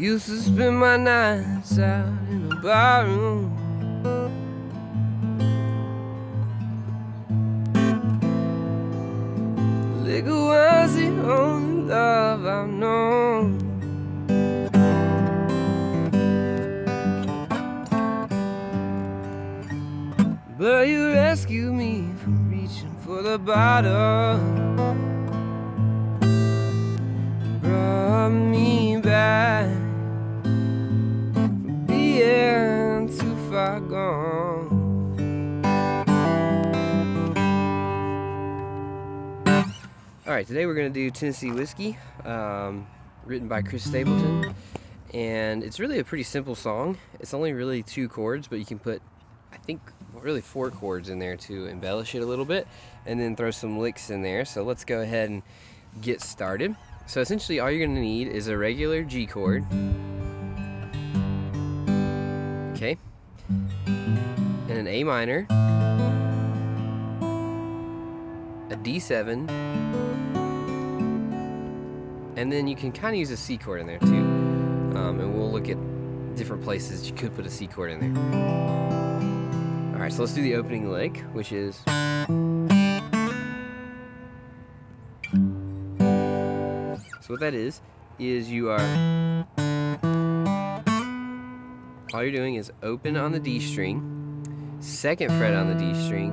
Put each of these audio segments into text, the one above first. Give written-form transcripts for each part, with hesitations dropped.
Used to spend my nights out in a barroom. Liquor was the only love I've known. But you rescued me from reaching for the bottle. Brought me back from being too far gone. Alright, today we're going to do Tennessee Whiskey, written by Stapleton. And it's really a pretty simple song. It's only really 2 chords, but you can put, I think, really 4 chords in there to embellish it a little bit, and then throw some licks in there. So let's go ahead and get started. So essentially all you're going to need is a regular G chord, okay, and an A minor, a D7, and then you can kind of use a C chord in there too, and we'll look at different places you could put a C chord in there. Alright, so let's do the opening lick, which is so what that is you are, all you're doing is open on the D string, 2nd fret on the D string,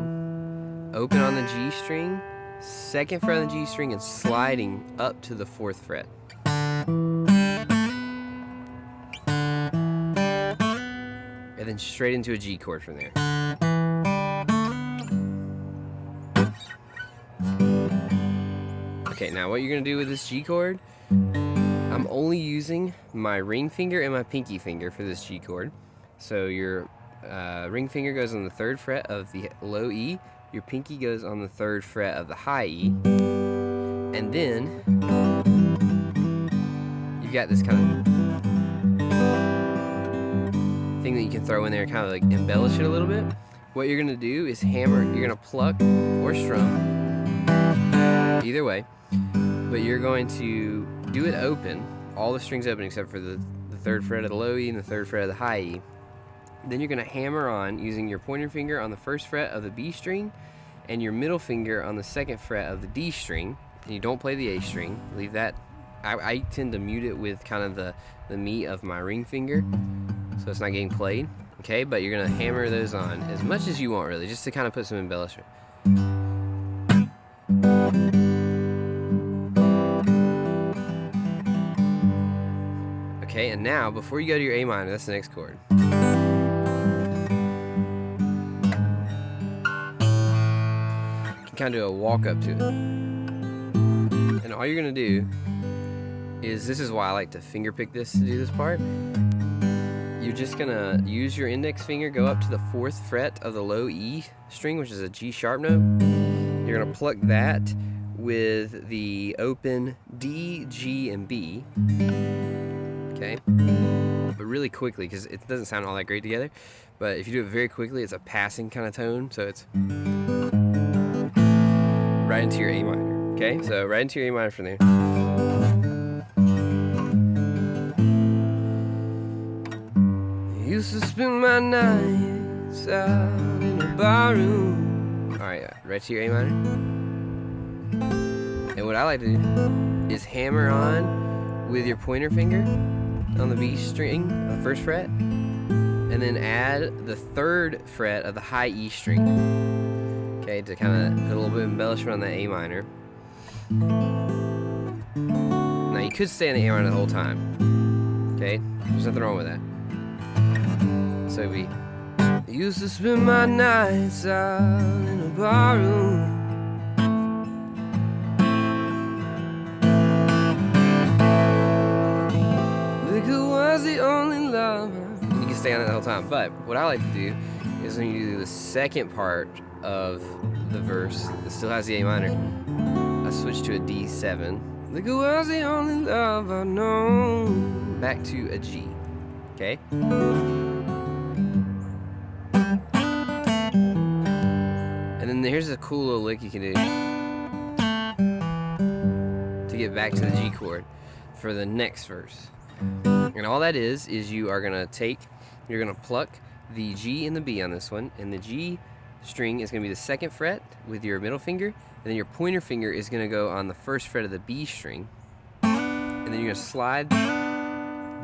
open on the G string, 2nd fret on the G string, and sliding up to the 4th fret. And then straight into a G chord from there. Okay, now what you're going to do with this G chord, I'm only using my ring finger and my pinky finger for this G chord. So your ring finger goes on the 3rd fret of the low E, your pinky goes on the 3rd fret of the high E, and then you've got this kind of thing that you can throw in there, kind of like embellish it a little bit. What you're going to do is hammer, you're going to pluck or strum, either way. But you're going to do it open, all the strings open except for the 3rd fret of the low E and the 3rd fret of the high E. Then you're going to hammer on using your pointer finger on the 1st fret of the B string and your middle finger on the 2nd fret of the D string. And you don't play the A string. Leave that. I tend to mute it with kind of the meat of my ring finger, so it's not getting played. Okay, but you're going to hammer those on as much as you want, really, just to kind of put some embellishment. Okay, and now, before you go to your A minor, that's the next chord. You can kind of do a walk up to it. And all you're going to do is, this is why I like to finger pick this to do this part. You're just going to use your index finger, go up to the 4th fret of the low E string, which is a G sharp note. You're going to pluck that with the open D, G, and B. Okay, but really quickly, because it doesn't sound all that great together. But if you do it very quickly, it's a passing kind of tone, so it's right into your A minor. Okay, so right into your A minor from there. Used to spend my nights out in a barroom. Alright, right to your A minor. And what I like to do is hammer on with your pointer finger on the B string, the 1st fret, and then add the 3rd fret of the high E string. Okay, to kind of put a little bit of embellishment on that A minor. Now you could stay on the A minor the whole time. Okay, there's nothing wrong with that. So we used to spend my nights out in a barroom. Liquor was the only love. You can stay on it the whole time. But what I like to do is when you do the 2nd part of the verse that still has the A minor, I switch to a D7. Liquor was the only love I've known. Back to a G. Okay? And then here's a cool little lick you can do to get back to the G chord for the next verse. And all that is you are gonna pluck the G and the B on this one, and the G string is gonna be the 2nd fret with your middle finger, and then your pointer finger is gonna go on the 1st fret of the B string, and then you're gonna slide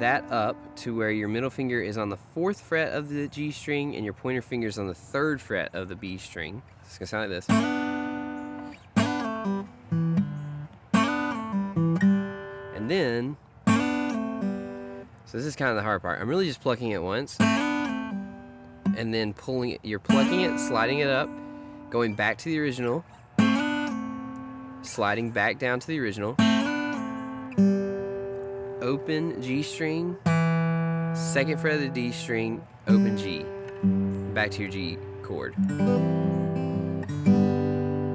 that up to where your middle finger is on the 4th fret of the G string and your pointer finger is on the 3rd fret of the B string. It's gonna sound like this. And then, so this is kind of the hard part. I'm really just plucking it once and then pulling it. You're plucking it, sliding it up, going back to the original, sliding back down to the original, open G string, 2nd fret of the D string, open G, back to your G chord.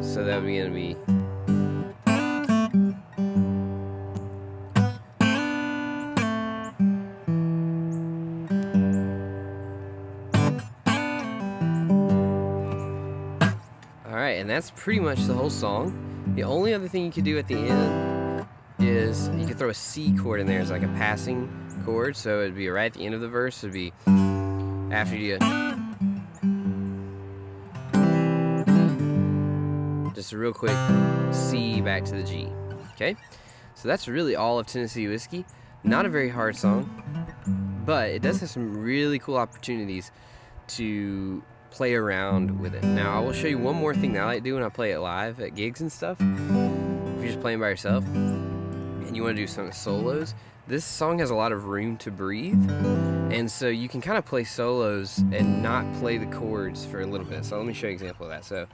So that would be gonna be alright, and that's pretty much the whole song. The only other thing you could do at the end is you could throw a C chord in there as like a passing chord, so it'd be right at the end of the verse. It'd be after you just a real quick C back to the G. Okay, so that's really all of Tennessee Whiskey. Not a very hard song, but it does have some really cool opportunities to play around with it. Now I will show you one more thing that I like to do when I play it live at gigs and stuff. If you're just playing by yourself and you want to do some solos, this song has a lot of room to breathe, and so you can kind of play solos and not play the chords for a little bit. So let me show you an example of that. So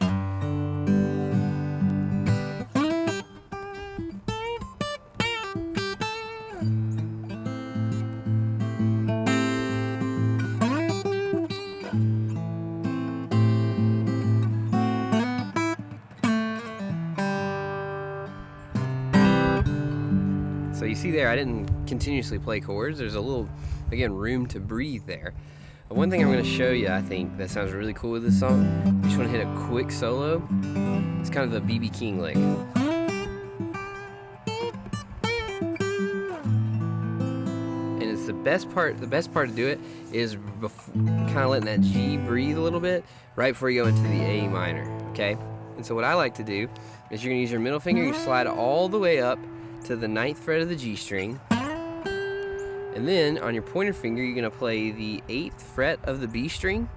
So you see there, I didn't continuously play chords. There's a little, again, room to breathe there. But one thing I'm going to show you, I think, that sounds really cool with this song, you just want to hit a quick solo. It's kind of the B.B. King lick. And it's the best part to do it is kind of letting that G breathe a little bit right before you go into the A minor, okay? And so what I like to do is you're going to use your middle finger, you slide all the way up to the 9th fret of the G string, and then on your pointer finger you're going to play the 8th fret of the B string,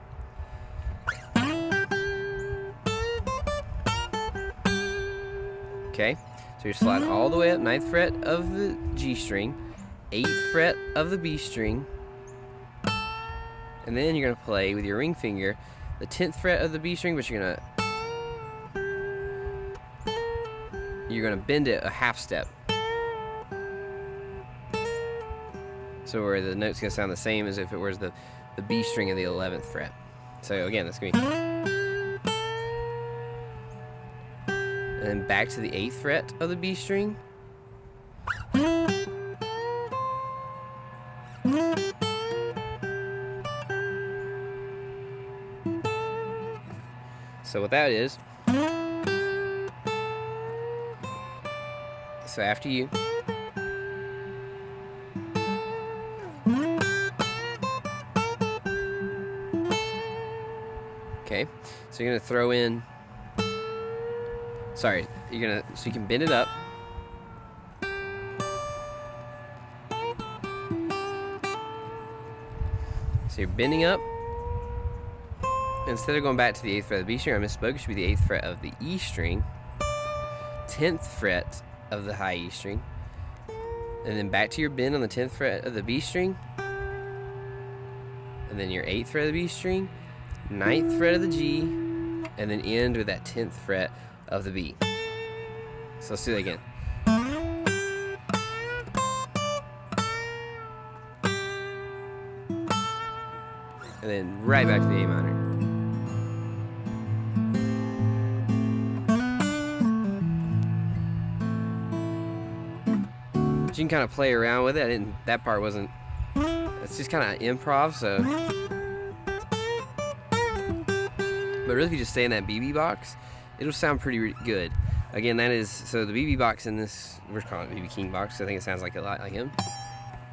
okay? So you slide all the way up, 9th fret of the G string, 8th fret of the B string, and then you're going to play with your ring finger the 10th fret of the B string, but you're going to bend it a half step. So where the note's going to sound the same as if it was the B string of the 11th fret. So again, that's going to be... And then back to the 8th fret of the B string. So what that is... So after you... Okay, so you're gonna throw in, so you can bend it up. So you're bending up. Instead of going back to the 8th fret of the B string, I misspoke, it should be the 8th fret of the E string, 10th fret of the high E string, and then back to your bend on the 10th fret of the B string, and then your 8th fret of the B string, 9th fret of the G, and then end with that 10th fret of the B. So let's do that again. And then right back to the A minor. But you can kind of play around with it. That part wasn't, it's just kind of improv, so. But really, if you just stay in that BB box, it'll sound pretty good. Again, that is, so the BB box in this, we're calling it BB King box, so I think it sounds like a lot like him.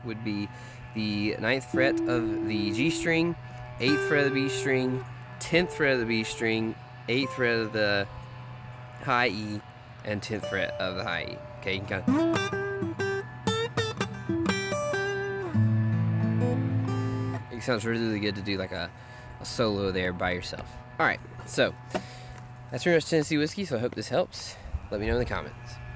would be the 9th fret of the G string, 8th fret of the B string, 10th fret of the B string, 8th fret of the high E, and 10th fret of the high E. Okay, you can kind of... It sounds really, really good to do like a solo there by yourself. Alright, so that's pretty much Tennessee whiskey, so I hope this helps. Let me know in the comments.